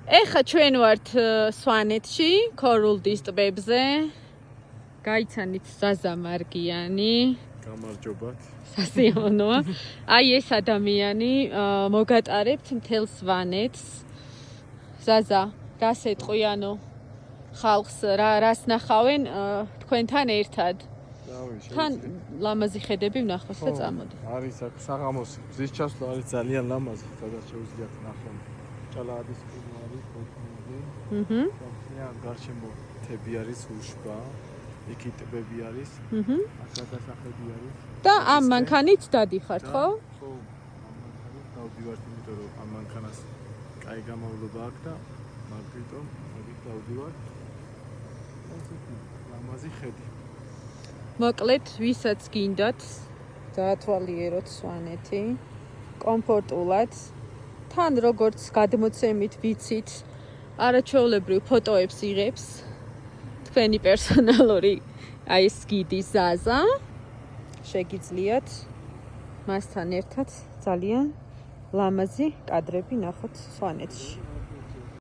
ეხა ჩვენ ვართ სვანეთში, ქორულდის ტბებზე. გაიცანით ზაზა მარგიანი. გამარჯობათ. სასიამოვნოა. აი ეს ადამიანი მოგატარებთ მთელ სვანეთს. ზაზა, რას ეტყვი, ანუ ხალხს რას ნახავენ თქვენთან ერთად? თან ლამაზი ხედები ვნახოს და წამოდი. არის აქ საღამოს მზის ჩასვლა არის ძალიან ლამაზი, სადაც შეუძლიათ ნახონ. ჭალადის კუნო არის, ბოთნიზე. და გარშემო თები არის, უშბა, იქით ტბები არის. აქ გადასახები არის. და ამ მანქანით დადიხართ, ხო? ხო, ამ მანქანით დავდივართ, იმიტომ რომ ამ მანქანას კაი გამოვლობა აქვს და მაგიტომ აქ დავდივართ. ესეთი ლამაზი ხედი. მოკლედ, ვისაც გინდათ დაათვალიეროთ სვანეთი, კომფორტულად, თან როგორც გადმოცემით ვიცით, არაჩვეულებრივ ფოტოებს იღებს თქვენი პერსონალური აი ეს გიდი ზაზა. შეგიძლიათ მასთან ერთად ძალიან ლამაზი კადრები ნახოთ სვანეთში.